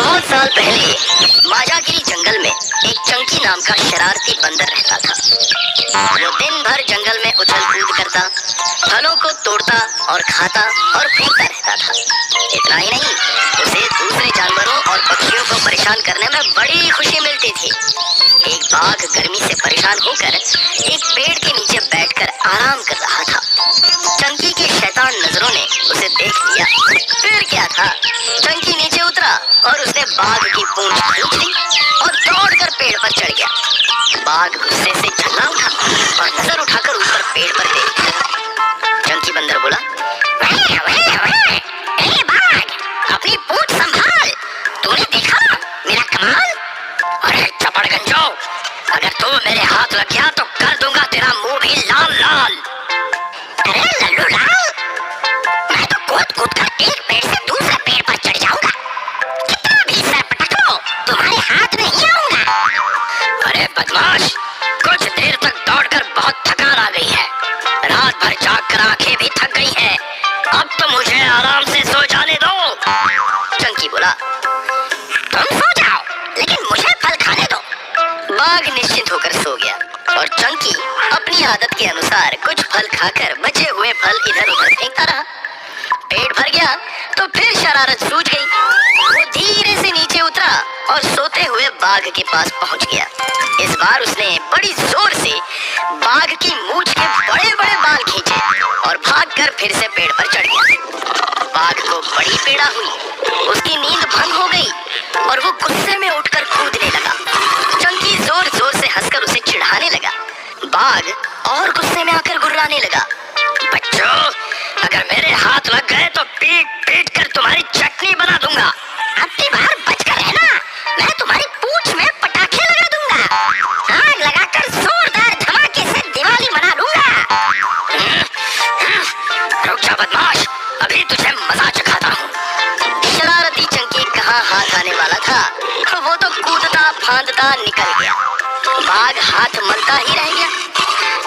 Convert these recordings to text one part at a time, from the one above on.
बहुत साल पहले माजागिरी जंगल में एक चंकी नाम का शरारती बंदर रहता था। वो दिन भर जंगल में उछल कूद करता, फलों को तोड़ता और खाता और फेंकता रहता था। इतना ही नहीं, उसे दूसरे जानवरों और पक्षियों को परेशान करने में बड़ी खुशी मिलती थी। एक बाघ गर्मी से परेशान होकर एक पेड़ के नीचे बैठकर आराम कर रहा था। चंकी के शैतान नजरों ने उसे देख लिया। फिर क्या था, चंकी नीचे उतरा और उसने बाघ की पूंछ खींच ली और दौड़कर पेड़ पर चढ़ गया। बाघ गुस्से से चिल्ला उठा और नजर उठाकर ऊपर पेड़ पर देखने लगा। चंकी बंदर बोला, ए बाघ, अपनी पूंछ संभाल, तूने देखा मेरा कमाल? अरे चपड़गंजो, अगर तू मेरे हाथ लग गया तो कर दूंगा तेरा मुंह भी लाल लाल। अरे लल्लू लाल, मैं तो कूद कूद कर एक पेड़ से दूसरे पेड़ पर चढ़ जाऊंगा। कितना भी सर पटक लो, तुम्हारे हाथ में ही आऊंगा। अरे बदमाश, कुछ देर तक दौड़कर बहुत थकान आ गई है। रात भर जाग कर आंखें भी थक गई हैं। अब तो मुझे आराम से सो जाने दो। चंकी बोला, तुम सो जाओ, लेकिन मुझे फल खाने दो। बाघ निश्चिंत होकर सो गया और चंकी अपनी आदत के अनुसार कुछ फल खाकर बचे हुए फल इधर उधर फेंकता रहा। पेट भर गया तो फिर शरारत सूझ गई। वो धीरे से नीचे उतरा और सोते हुए बाघ के पास पहुंच गया। इस बार उसने बड़ी जोर से बाघ की मूंछ के बड़े बड़े बाल खींचे और भागकर फिर से पेड़ पर चढ़ गया। बाघ को बड़ी पीड़ा हुई, उसकी नींद भंग हो गई और वो गुस्से में उठकर कूदने लगा। चंकी जोर जोर से हंसकर उसे चिढ़ाने लगा। बाघ और गुस्से में आकर गुर्राने लगा, बच्चों, अगर मेरे हाथ लग गए तो पीट पीट कर तुम्हारी चटनी बना दूंगा। अब की बार बच कर रहना, मैं तुम्हारी पूंछ में पटाखे लगा दूंगा। आग लगाकर जोरदार धमाके से दिवाली मना लूंगा। रुक जा बदमाश, अभी तुझे मजा चखाता हूँ। शरारती चंकी कहाँ हाथ आने वाला था, वो तो कूदता फांदता निकल गया। बाघ हाथ मलता ही रह गया।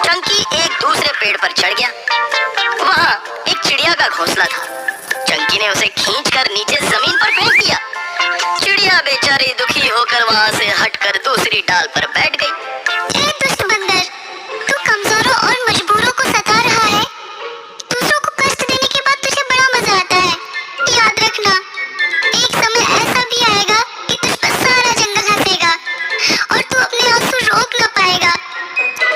चंकी एक दूसरे पेड़ पर चढ़ गया। वहाँ एक चिड़िया का घोंसला था। चंकी ने उसे खींचकर नीचे जमीन पर फेंक दिया। चिड़िया बेचारी दुखी होकर वहाँ से हटकर दूसरी डाल पर बैठ गई। ए दुष्ट बंदर, तू कमजोरों और मजबूरों को सता रहा है। दूसरों को कष्ट देने के बाद तुझे बड़ा मजा आता है। याद रखना, एक समय ऐसा भी आएगा कि तुझ पर सारा जंगल हंसेगा और तू अपने आंसू रोक न पाएगा।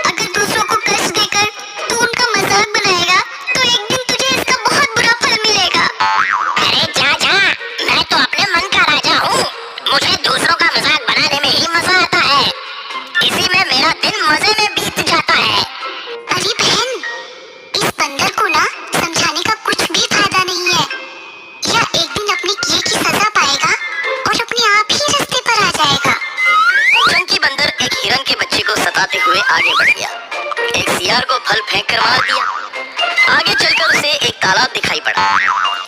अगर दूसरों को कष्ट देकर तू उनका मजाक बनाएगा तो एक दिन तुझे इसका बहुत बुरा फल मिलेगा। अरे जा जा, मैं तो अपने मन का राजा हूँ। मुझे दूसरों का मजाक बनाने में ही मजा आता है। इसी में मेरा दिन मजे में बीत जाता है। अरे बहन, इस बंदर को ना समझाने का कुछ भी फायदा नहीं है। यह एक दिन अपने किए की सजा पाएगा और अपने आप ही रास्ते पर आ जाएगा। चंकी बंदर एक हिरन के बच्चे को सताते हुए आगे बढ़ गया। एक सियार को फल फेंक कर मार दिया। आगे चलकर उसे एक तालाब दिखाई पड़ा।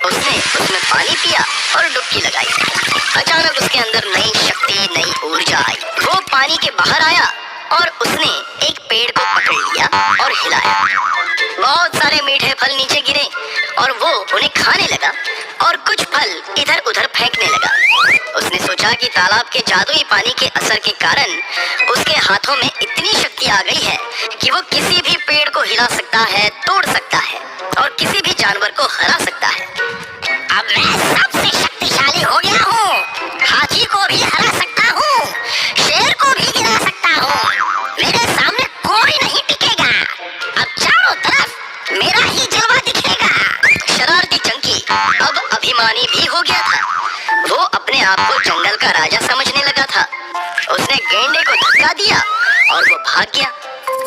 उसने उसमें पानी पिया और डुबकी लगाई। अचानक उसके अंदर नई शक्ति, नई ऊर्जा आई। वो पानी के बाहर आया और उसने एक पेड़ को पकड़ लिया और हिलाया। बहुत सारे मीठे फल नीचे गिरे और वो उन्हें खाने लगा और कुछ फल इधर उधर फेंकने लगा। उसने सोचा कि तालाब के जादुई पानी के असर के कारण उसके हाथों में इतनी शक्ति आ गई है कि वो किसी भी पेड़ को हिला सकता है, तोड़ सकता है और किसी भी जानवर को हरा सकता है। अब मैं सबसे शक्तिशाली हो गया हूँ। हाथी को भी हरा सकता हूँ, शेर को भी गिरा सकता हूँ। मेरे सामने कोई नहीं टिकेगा। अब चारों तरफ मेरा ही जलवा दिखेगा। शरारती चंकी अब अभिमानी भी हो गया था। वो अपने आप को जंगल का राजा समझने लगा था। उसने गेंडे को धक्का दिया और वो भाग गया।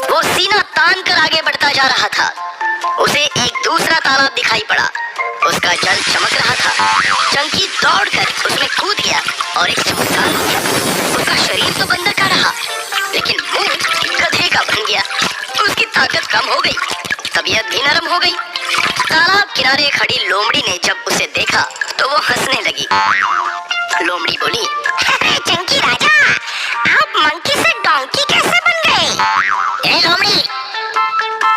वो सीना तान कर आगे बढ़ता जा रहा था। उसे एक दूसरा तालाब दिखाई पड़ा। उसका जल चमक रहा था। चंकी दौड़कर उसमें कूद गया और एक चमत्कार हो गया। उसका शरीर तो बंदर का रहा, लेकिन मुंह गधे का बन गया। उसकी ताकत कम हो गई, तबीयत भी नरम हो गई। तालाब किनारे खड़ी लोमड़ी ने जब उसे देखा तो वो हंसने लगी। लोमड़ी बोली, चंकी राजा, आप मंकी से डोंकी कैसे बन गए? ए लोमड़ी,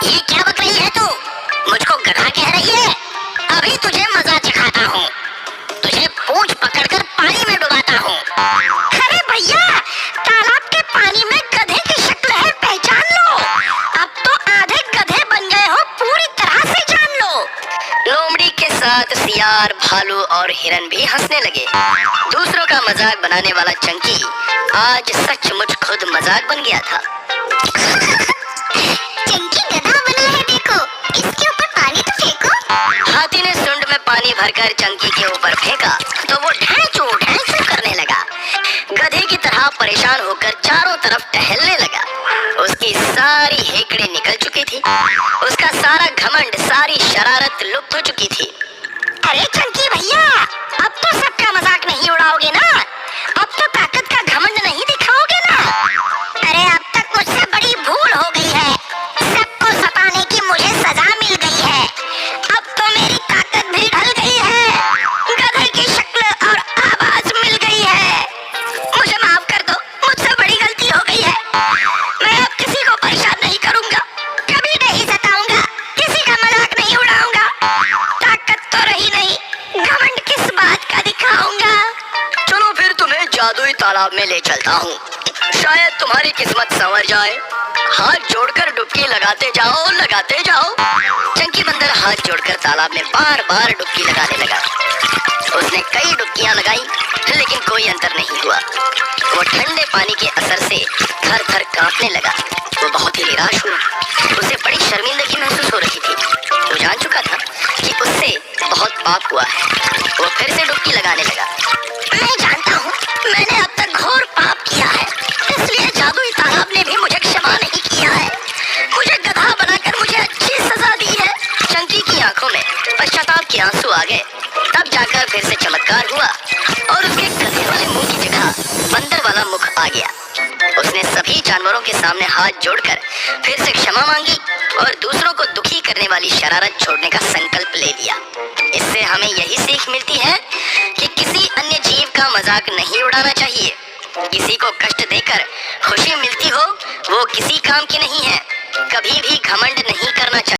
ये क्या बक रही है तू? मुझको गधा कह रही है? अभी तुझे मजा चखाता हूँ। तुझे पूंछ पकड़कर पानी में डुबाता हूँ। शियार, भालू और हिरन भी हंसने लगे। दूसरों का मजाक बनाने वाला चंकी आज सचमुच खुद मजाक बन गया था। चंकी गधा बना है, देखो इसके ऊपर पानी तो फेंको। हाथी ने सुंड में पानी भरकर चंकी के ऊपर फेंका तो वो ढैंचू ढैंचू करने लगा। गधे की तरह परेशान होकर चारों तरफ टहलने लगा। उसकी सारी हेकड़े निकल चुकी थी। उसका सारा घमंड, सारी शरारत लुप्त हो चुकी थी। अरे चंकी भैया, अब तो सबका मजाक नहीं उड़ाओगे ना? अब तो ताकत का घमंड नहीं दिखाओगे ना? अरे अब तक मुझसे बड़ी भूल हो गई है। सबको सताने की मुझे सजा मिल गई है। अब तो मेरी ताकत भी ढल गई है। गधे की शक्ल और आवाज मिल गई है। मुझे माफ कर दो, मुझसे बड़ी गलती हो गई है। मैं अब किसी को परेशान नहीं करूंगा, कभी नहीं सताऊंगा, किसी का मजाक नहीं उड़ाऊंगा। ताकत तो रही नहीं, घमंड किस बात का दिखाऊंगा। चलो फिर तुम्हें जादुई तालाब में ले चलता हूँ, शायद तुम्हारी किस्मत संवर जाए। हाथ जोड़कर डुबकी लगाते जाओ, लगाते जाओ। चंकी बंदर हाथ जोड़कर तालाब में बार बार डुबकी लगाने लगा। उसने कई डुबकियां लगाई लेकिन कोई अंतर नहीं हुआ। वो ठंडे पानी के असर से थर थर कांपने लगा। वो बहुत ही निराश हुआ। उसे बड़ी शर्मिंदगी महसूस हो रही थी। वो जान चुका था कि उससे बहुत पाप हुआ है। वो फिर से डुबकी लगाने लगा। मैं जानता हूँ मैंने अब तक घोर पाप किया है, इसलिए जादुई तालाब ने भी मुझे क्षमा नहीं किया है। मुझे गधा बनाकर मुझे अच्छी सजा दी है। चंकी की आंखों में पश्चाताप के आंसू आ गए। तब जाकर फिर से चमत्कार हुआ और उसके गधे वाले मुंह की जगह बंदर वाला मुख आ गया। उसने सभी जानवरों के सामने हाथ जोड़कर फिर से क्षमा मांगी और दूसरों को दुखी करने वाली शरारत छोड़ने का संकल्प ले लिया। इससे हमें यही सीख मिलती है कि किसी अन्य जीव का मजाक नहीं उड़ाना चाहिए। किसी को कष्ट देकर खुशी मिलती हो वो किसी काम की नहीं है। कभी भी घमंड नहीं करना चाहिए।